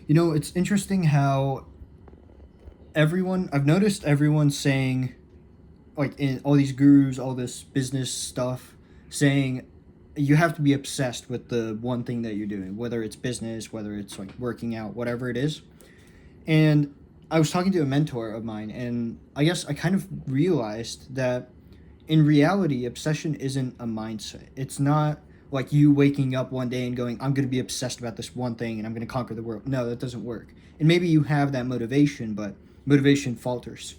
It's interesting how I've noticed everyone saying, like in all these gurus, all this business stuff, saying you have to be obsessed with the one thing that you're doing, whether it's business, whether it's like working out, whatever it is. And I was talking to a mentor of mine, and I guess I kind of realized that in reality, obsession isn't a mindset. It's not like you waking up one day and going, I'm going to be obsessed about this one thing and I'm going to conquer the world. No, that doesn't work. And maybe you have that motivation, but motivation falters.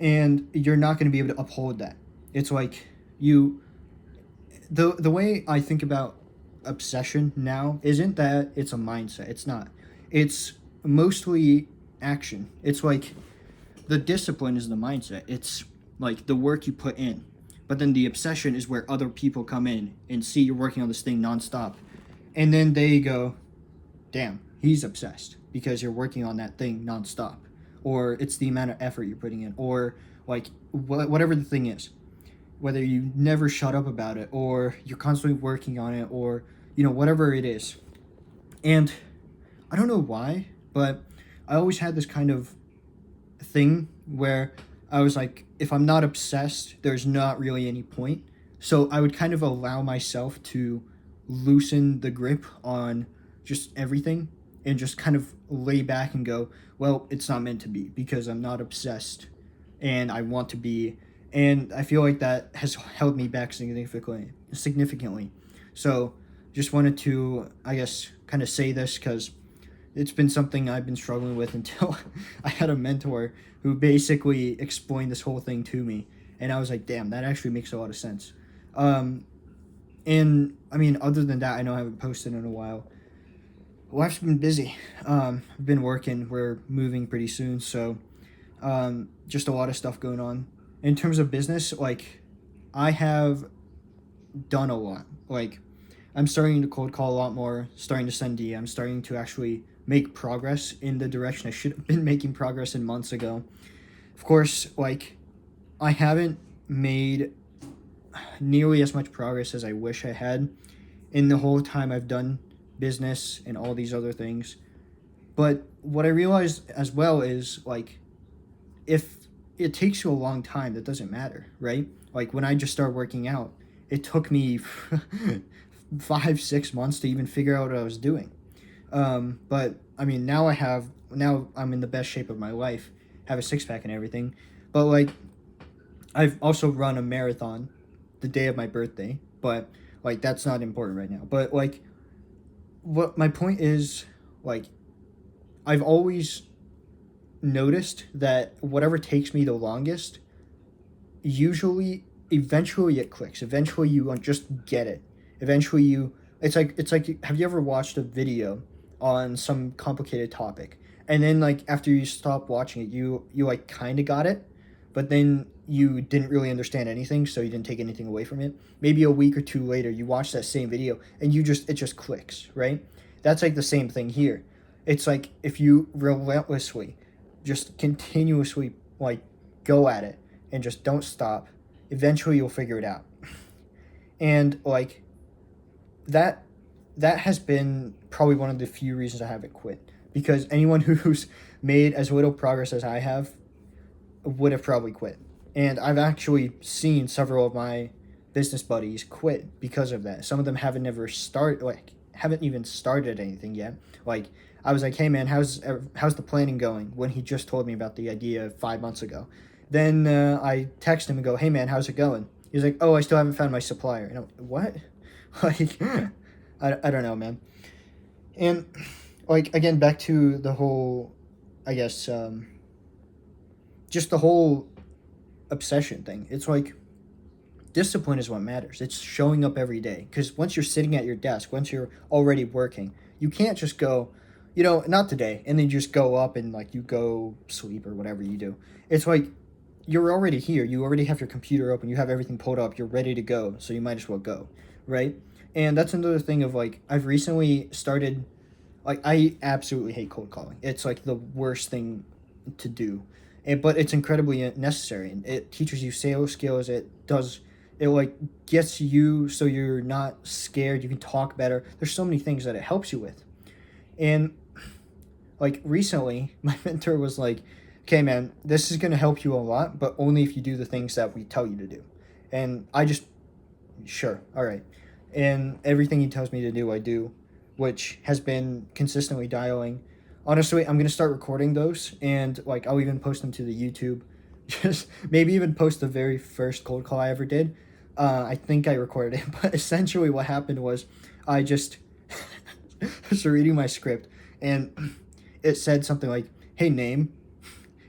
And you're not going to be able to uphold that. It's like you, the way I think about obsession now isn't that it's a mindset. It's not. It's mostly action. It's like the discipline is the mindset. It's like the work you put in. But then the obsession is where other people come in and see you're working on this thing nonstop. And then they go, damn, he's obsessed because you're working on that thing nonstop. Or it's the amount of effort you're putting in. Or like whatever the thing is. Whether you never shut up about it or you're constantly working on it or, whatever it is. And I don't know why, but I always had this kind of thing where I was like, if I'm not obsessed, there's not really any point. So I would kind of allow myself to loosen the grip on just everything and just kind of lay back and go, well, it's not meant to be because I'm not obsessed and I want to be. And I feel like that has held me back significantly. So just wanted to, I guess, kind of say this because it's been something I've been struggling with until I had a mentor who basically explained this whole thing to me. And I was like, damn, that actually makes a lot of sense. Um, and I mean, other than that, I know I haven't posted in a while. Life's been busy. I've been working. We're moving pretty soon. So just a lot of stuff going on. In terms of business, like, I have done a lot. Like, I'm starting to cold call a lot more, starting to send DMs, starting to actually make progress in the direction I should have been making progress in months ago. Of course, like, I haven't made nearly as much progress as I wish I had in the whole time I've done business and all these other things. But what I realized as well is, like, if it takes you a long time, that doesn't matter, right? Like, when I just started working out, it took me 5 6 months to even figure out what I was doing. But I mean, now I'm in the best shape of my life, have a six pack and everything. But like, I've also run a marathon the day of my birthday, but like that's not important right now. But like, what my point is, like, I've always noticed that whatever takes me the longest, usually, eventually it clicks. Eventually you just get it. Eventually you, it's like have you ever watched a video on some complicated topic and then like after you stop watching it, you like kind of got it, but then you didn't really understand anything, so you didn't take anything away from it. Maybe a week or two later you watch that same video and it just clicks, right? That's like the same thing here. It's like if you relentlessly just continuously like go at it and just don't stop, eventually you'll figure it out. And like that that has been probably one of the few reasons I haven't quit, because anyone who's made as little progress as I have would have probably quit. And I've actually seen several of my business buddies quit because of that. Some of them haven't even started anything yet. Like, I was like, "Hey man, how's the planning going?" When he just told me about the idea 5 months ago. Then I text him and go, "Hey man, how's it going?" He's like, "Oh, I still haven't found my supplier." And I'm, what? Like, I don't know, man. And like again, back to the whole, I guess, just the whole obsession thing. It's like discipline is what matters. It's showing up every day. Because once you're sitting at your desk, once you're already working, you can't just go, not today, and then you just go up and like you go sleep or whatever you do. It's like you're already here. You already have your computer open. You have everything pulled up. You're ready to go. So you might as well go, right? And that's another thing of like I've recently started. Like, I absolutely hate cold calling. It's like the worst thing to do, but it's incredibly necessary. And it teaches you sales skills. It like gets you so you're not scared. You can talk better. There's so many things that it helps you with. And like recently, my mentor was like, "Okay, man, this is gonna help you a lot, but only if you do the things that we tell you to do." And I just, sure, all right. And everything he tells me to do, I do, which has been consistently dialing. Honestly, I'm gonna start recording those, and like I'll even post them to the YouTube. Just maybe even post the very first cold call I ever did. I think I recorded it, but essentially what happened was I just was reading my script, and it said something like, "Hey, name,"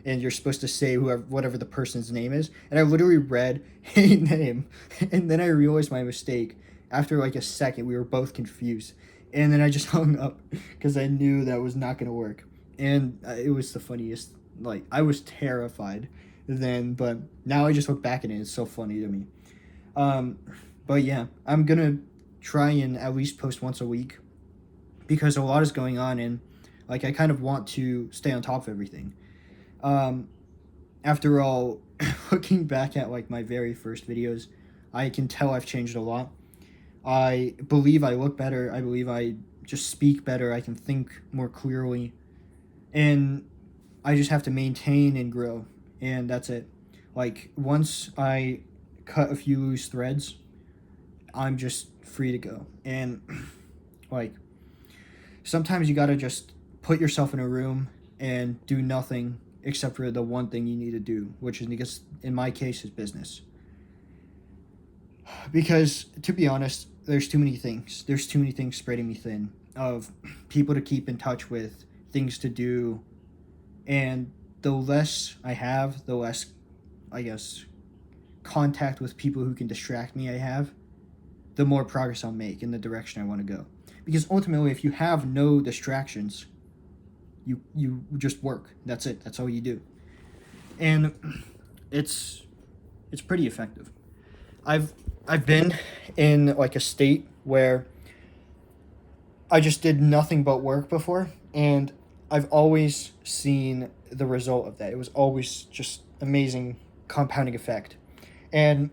and you're supposed to say whoever, whatever the person's name is. And I literally read, "Hey, name," and then I realized my mistake. After like a second, we were both confused, and then I just hung up because I knew that was not gonna work. And it was the funniest. Like I was terrified then, but now I just look back at it. It's so funny to me. Um, but yeah, I'm gonna try and at least post once a week because a lot is going on, and like I kind of want to stay on top of everything. Um, After all, looking back at like my very first videos, I can tell I've changed a lot. I believe I look better. I believe I just speak better. I can think more clearly. And I just have to maintain and grow. And that's it. Like, once I cut a few loose threads, I'm just free to go. And, like, sometimes you gotta just put yourself in a room and do nothing except for the one thing you need to do, which is, because in my case, is business. Because to be honest, there's too many things. There's too many things spreading me thin of people to keep in touch with, things to do, and the less I have, the less, I guess, contact with people who can distract me I have, the more progress I'll make in the direction I want to go. Because ultimately, if you have no distractions, you just work. That's it. That's all you do, and it's it's pretty effective. I've I've been in like a state where I just did nothing but work before, and I've always seen the result of that. It was always just amazing compounding effect. And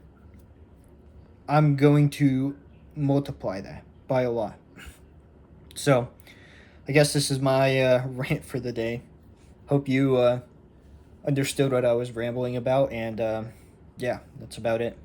I'm going to multiply that by a lot. So, I guess this is my rant for the day. Hope you understood what I was rambling about, and yeah, that's about it.